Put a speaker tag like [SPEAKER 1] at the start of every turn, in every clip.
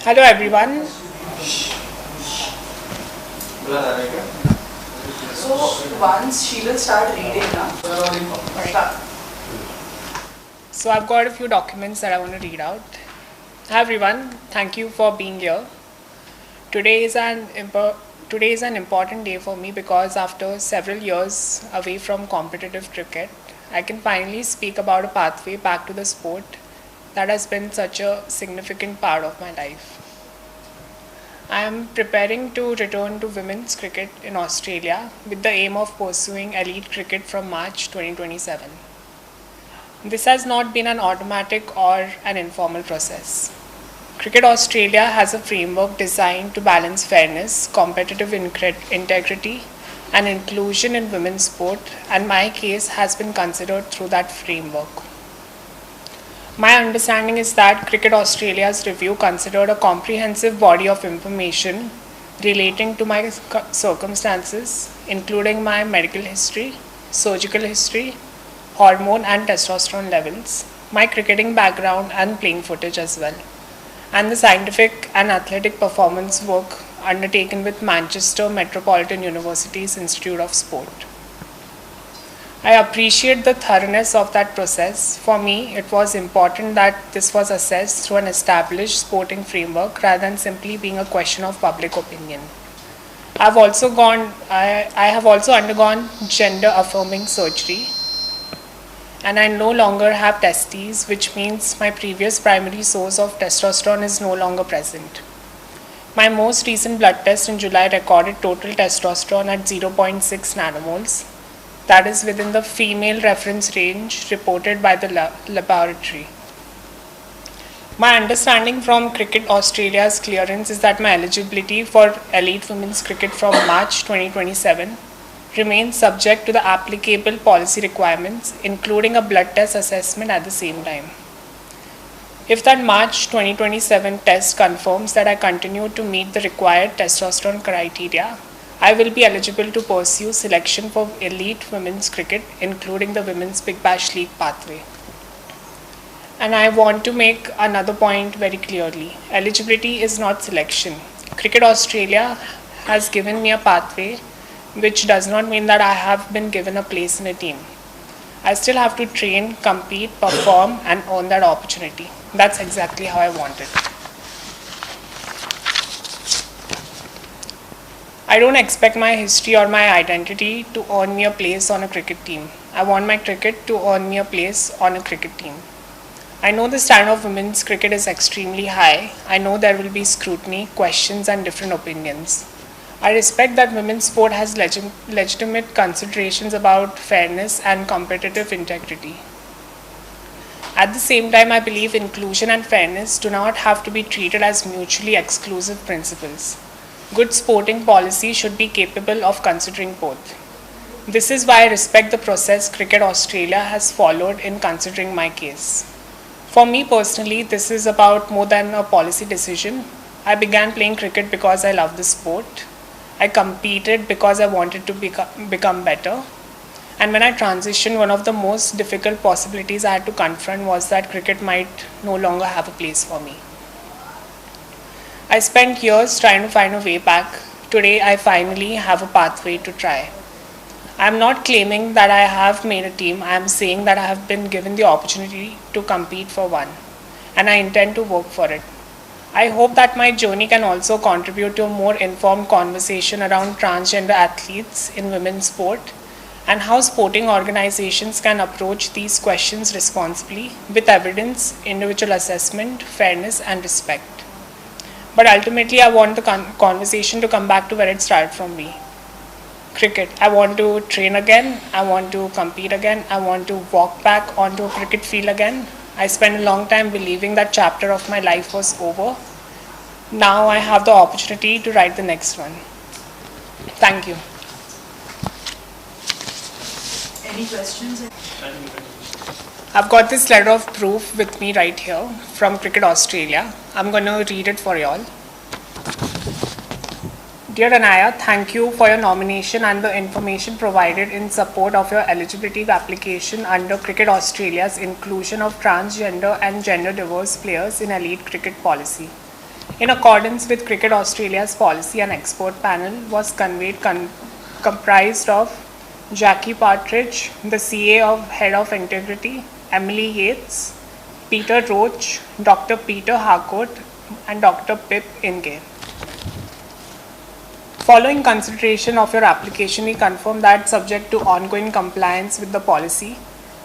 [SPEAKER 1] Hello everyone.
[SPEAKER 2] So once she will start reading now. Start.
[SPEAKER 1] So I've got a few documents that I want to read out. Hi everyone. Thank you for being here. Today is an important day for me because after several years away from competitive cricket, I can finally speak about a pathway back to the sport that has been such a significant part of my life. I am preparing to return to women's cricket in Australia with the aim of pursuing elite cricket from March 2027. This has not been an automatic or an informal process. Cricket Australia has a framework designed to balance fairness, competitive integrity, and inclusion in women's sport, and my case has been considered through that framework. My understanding is that Cricket Australia's review considered a comprehensive body of information relating to my circumstances, including my medical history, surgical history, hormone and testosterone levels, my cricketing background and playing footage as well, and the scientific and athletic performance work undertaken with Manchester Metropolitan University's Institute of Sport. I appreciate the thoroughness of that process. For me, it was important that this was assessed through an established sporting framework rather than simply being a question of public opinion. I have also undergone gender affirming surgery, and I no longer have testes, which means my previous primary source of testosterone is no longer present. My most recent blood test in July recorded total testosterone at 0.6 nanomoles, that is within the female reference range reported by the laboratory. My understanding from Cricket Australia's clearance is that my eligibility for elite women's cricket from March 2027 remains subject to the applicable policy requirements, including a blood test assessment at the same time. If that March 2027 test confirms that I continue to meet the required testosterone criteria, I will be eligible to pursue selection for elite women's cricket, including the Women's Big Bash League pathway. And I want to make another point very clearly. Eligibility is not selection. Cricket Australia has given me a pathway, which does not mean that I have been given a place in a team. I still have to train, compete, perform, and earn that opportunity. That's exactly how I want it. I don't expect my history or my identity to earn me a place on a cricket team. I want my cricket to earn me a place on a cricket team. I know the standard of women's cricket is extremely high. I know there will be scrutiny, questions, and different opinions. I respect that women's sport has legitimate considerations about fairness and competitive integrity. At the same time, I believe inclusion and fairness do not have to be treated as mutually exclusive principles. Good sporting policy should be capable of considering both. This is why I respect the process Cricket Australia has followed in considering my case. For me personally, this is about more than a policy decision. I began playing cricket because I love the sport. I competed because I wanted to become better. And when I transitioned, one of the most difficult possibilities I had to confront was that cricket might no longer have a place for me. I spent years trying to find a way back. Today, I finally have a pathway to try. I am not claiming that I have made a team. I am saying that I have been given the opportunity to compete for one, and I intend to work for it. I hope that my journey can also contribute to a more informed conversation around transgender athletes in women's sport and how sporting organizations can approach these questions responsibly with evidence, individual assessment, fairness, and respect. But ultimately, I want the conversation to come back to where it started from me. Cricket. I want to train again. I want to compete again. I want to walk back onto a cricket field again. I spent a long time believing that chapter of my life was over. Now I have the opportunity to write the next one. Thank you.
[SPEAKER 2] Any questions?
[SPEAKER 1] I've got this letter of proof with me right here from Cricket Australia. I'm going to read it for y'all. Dear Anaya, thank you for your nomination and the information provided in support of your eligibility application under Cricket Australia's inclusion of transgender and gender diverse players in elite cricket policy. In accordance with Cricket Australia's policy, an expert panel was convened comprised of Jackie Partridge, the CA of Head of Integrity, Emily Yates, Peter Roach, Dr. Peter Harcourt, and Dr. Pip Inge. Following consideration of your application, we confirm that subject to ongoing compliance with the policy,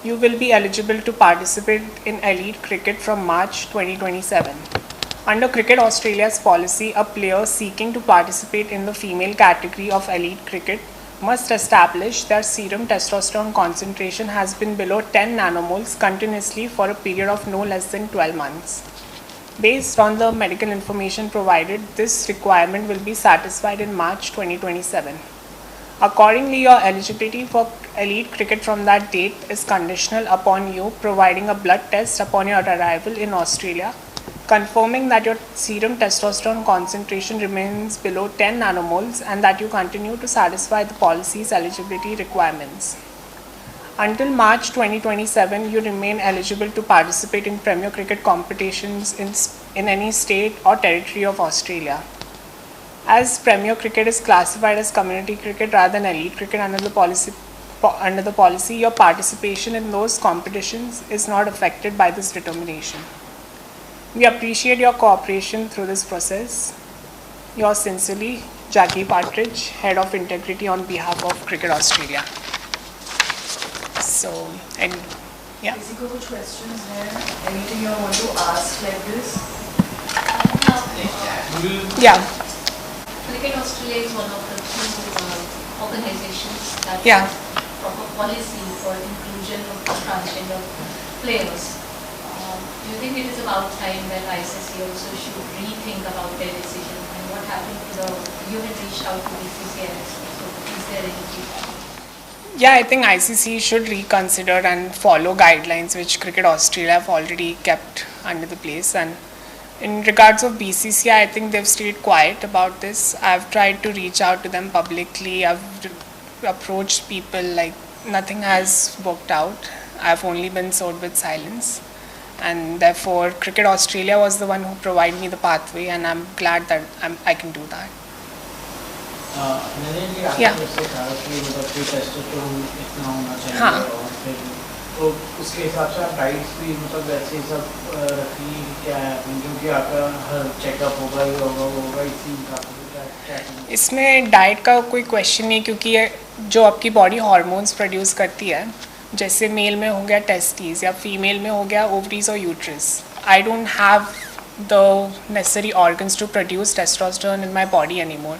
[SPEAKER 1] you will be eligible to participate in elite cricket from March 2027. Under Cricket Australia's policy, a player seeking to participate in the female category of elite cricket must establish that serum testosterone concentration has been below 10 nanomoles continuously for a period of no less than 12 months. Based on the medical information provided, this requirement will be satisfied in March 2027. Accordingly, your eligibility for elite cricket from that date is conditional upon you providing a blood test upon your arrival in Australia, confirming that your serum testosterone concentration remains below 10 nanomoles and that you continue to satisfy the policy's eligibility requirements. Until March 2027, you remain eligible to participate in Premier Cricket competitions in any state or territory of Australia. As Premier Cricket is classified as community cricket rather than elite cricket under the policy, your participation in those competitions is not affected by this determination. We appreciate your cooperation through this process. Yours sincerely, Jackie Partridge, Head of Integrity on behalf of Cricket Australia. So, and yeah.
[SPEAKER 2] किसी को कुछ questions हैं? Anything you want to ask like this?
[SPEAKER 1] Yeah.
[SPEAKER 3] Cricket Australia is one of the few organizations that
[SPEAKER 1] Yeah.
[SPEAKER 3] have proper policy for inclusion of transgender players. Do you think it is about time that ICC also should rethink about their decision? And what happened to you had reached out to BCCI, so is there any feedback?
[SPEAKER 1] Yeah, I think ICC should reconsider and follow guidelines which Cricket Australia have already kept under the place. And in regards of BCCI, I think they've stayed quiet about this. I've tried to reach out to them publicly. I've approached people, like nothing has worked out. I've only been served with silence. And therefore, Cricket Australia was the one who provided me the pathway, and I'm glad that I can do that. Yeah. हाँ.
[SPEAKER 4] तो उसके हिसाब से आप diets भी मतलब वैसे सब रखी क्या है क्योंकि आपका हर चेकअप होगा ही होगा इसी हिसाब से क्या
[SPEAKER 1] इसमें डाइट का कोई क्वेश्चन नहीं, क्योंकि जो आपकी बॉडी हार्मोन्स प्रोड्यूस करती है, जैसे मेल में हो गया टेस्टिस या फीमेल में हो गया ओवरीज और uterus, I don't have the necessary organs to produce testosterone in my body anymore.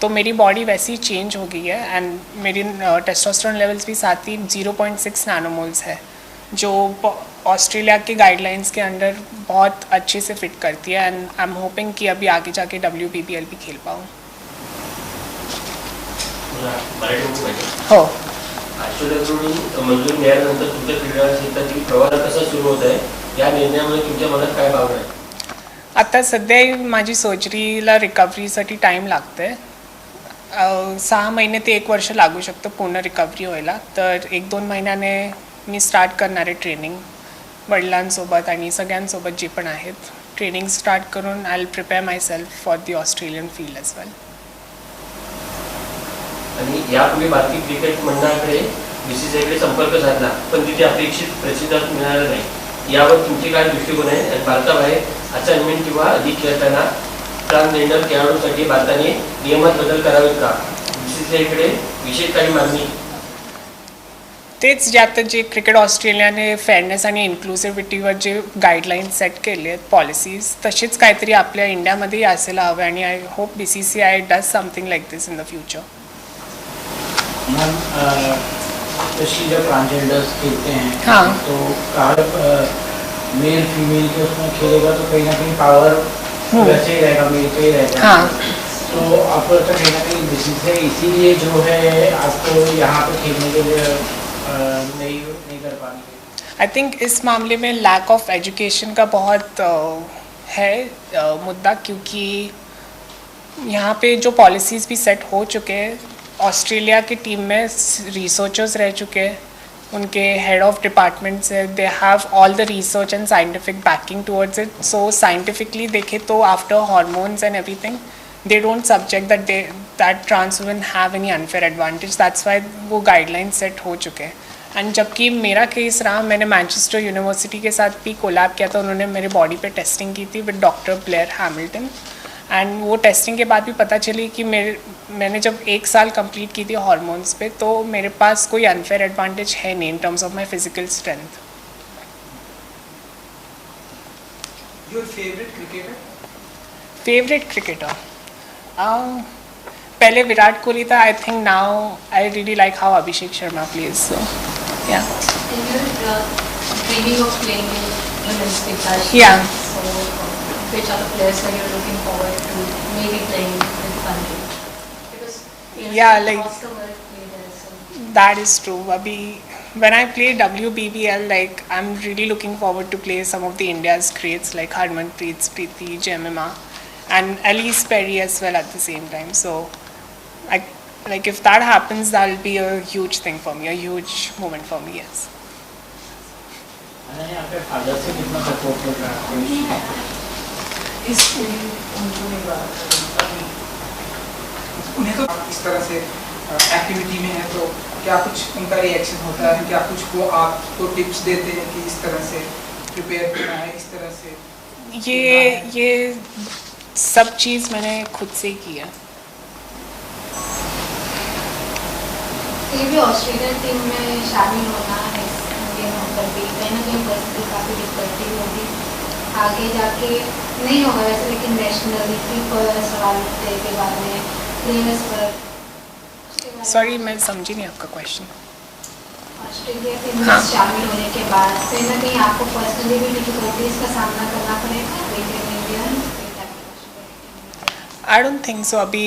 [SPEAKER 1] तो मेरी बॉडी वैसी चेंज हो गई है एंड मेरी टेस्टोस्टेरोन लेवल्स भी साथ ही 0.6 नैनोमोल्स है, जो ऑस्ट्रेलिया के गाइडलाइंस के अंडर बहुत अच्छे से फिट करती है. एंड आई एम होपिंग कि अभी आगे जाके WPBL भी खेल पाऊँ. हो
[SPEAKER 5] आठवड्याकडून मंजूर मिळाल्यानंतर तुमच्या क्रीडा क्षेत्रातील प्रवास कसा सुरू होत आहे, या निर्णयामुळे तुमच्या मनात काय भावना आहे?
[SPEAKER 1] आता सध्या माझी सर्जरीला रिकव्हरीसाठी टाईम लागतो आहे. 6 महिने ते 1 वर्ष लागू शकतं पूर्ण रिकव्हरी व्हायला. तर 1-2 महिन्याने मी स्टार्ट करणार आहे ट्रेनिंग वडिलांसोबत आणि सगळ्यांसोबत जे पण आहेत. ट्रेनिंग स्टार्ट करून I will prepare myself for the Australian field as well.
[SPEAKER 5] आणि यापूर्वी भारतीय क्रिकेट मंडळाकडे BCCIकडे संपर्क साधला, पण तिथे अपेक्षित प्रतिसाद मिळाला नाही. यावर तुमचे काय दृष्टिकोन आहे? आणि भारताबाहेर असाइनमेंट किंवा अधिक खेळताना ट्रान्सजेंडर खेळाडूंसाठी भारताने नियमात बदल करावेत का? BCCIकडे विशेष काही मागणी?
[SPEAKER 1] तेच जे आता जे क्रिकेट ऑस्ट्रेलियाने फेअरनेस आणि इन्क्लुसिव्हिटीवर जे गाईडलाईन्स सेट केले आहेत पॉलिसीज, तशीच काहीतरी आपल्या इंडियामध्येही असायला हवं. आणि I hope BCCI does something like this in the future.
[SPEAKER 4] Ma'am specially जब ट्रांसजेंडर्स खेलते हैं
[SPEAKER 1] हाँ.
[SPEAKER 4] तो मेल फीमेल के उसमें खेलेगा तो कहीं ना कहीं पावर वैसे ही रहेगा, मेल का ही रहेगा.
[SPEAKER 1] हाँ.
[SPEAKER 4] तो आपको लगता है कहीं ना कहीं BCCI इसीलिए जो है आपको यहाँ पे खेलने के लिए नहीं कर पा रही?
[SPEAKER 1] आई थिंक इस मामले में लैक ऑफ एजुकेशन का बहुत है मुद्दा, क्योंकि यहाँ पे जो पॉलिसीज़ भी सेट हो चुके हैं, ऑस्ट्रेलिया की टीम में रिसर्चर्स रह चुके हैं, उनके हेड ऑफ डिपार्टमेंट से they have all the research and scientific banking towards it. So scientifically देखें तो after hormones and everything they don't subject that trans women have any unfair advantage. That's why वो guidelines set हो चुके हैं. And जबकि मेरा case रहा, मैंने मैनचेस्टर यूनिवर्सिटी के साथ भी कोलैब किया था. उन्होंने मेरे बॉडी पे टेस्टिंग की थी with doctor Blair Hamilton. And वो टेस्टिंग के बाद भी पता चली कि मैंने जब 1 साल कंप्लीट की थी हार्मोन्स पे, तो मेरे पास कोई अनफेयर एडवांटेज है नहीं in terms of my physical strength.
[SPEAKER 6] Your favorite cricketer?
[SPEAKER 1] Favourite cricketer पहले विराट कोहली था. I think now I really like how Abhishek Sharma plays. So yeah
[SPEAKER 3] And you're dreaming of playing in women's cricket.
[SPEAKER 1] Yeah.
[SPEAKER 3] So, which are the players that you're looking forward to maybe playing with the country? Because
[SPEAKER 1] Yeah, like-
[SPEAKER 3] across the world play there, so
[SPEAKER 1] that is true. Abhi, when I play WBBL, like I'm really looking forward to play some of the India's greats like Harmanpreet, Preeti, Jemima, and Elise Perry as well at the same time. So, like if that happens, that'll be a huge thing for me, a huge moment for me. Yes.
[SPEAKER 4] Ananya, आपके father से कितना support मिल रहा है?
[SPEAKER 6] उन्हें तो इस तरह से एक्टिविटी में है, तो क्या कुछ उनका रिएक्शन होता है? क्या कुछ वो आपको टिप्स देते हैं कि इस तरह से प्रिपेयर करना है, इस तरह से?
[SPEAKER 1] ये सब चीज़ मैंने खुद से ही की है.
[SPEAKER 7] ये भी ऑस्ट्रेलियन टीम में शामिल होना है, गेम होकर भी कहीं ना कहीं परिस्थिति काफ़ी डिफिकल्टी होगी. आगे जाके नहीं होगा वैसे, लेकिन नेशनलिटी पर सवाल उठते के बाद में प्लेयर्स पर.
[SPEAKER 1] सॉरी, मैं समझी नहीं आपका क्वेश्चन.
[SPEAKER 7] ऑस्ट्रेलिया टीम
[SPEAKER 1] हाँ.
[SPEAKER 7] में शामिल होने के बाद कहीं ना कहीं आपको पर्सनली भी डिफिकल्टीज का सामना करना पड़ेगा. Indian
[SPEAKER 1] I don't think so. अभी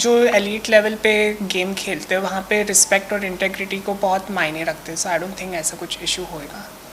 [SPEAKER 1] जो एलीट लेवल पे गेम खेलते हैं वहाँ पे रिस्पेक्ट और इंटेग्रिटी को बहुत मायने रखते हैं. सो आई डोंट थिंक ऐसा कुछ इशू होएगा.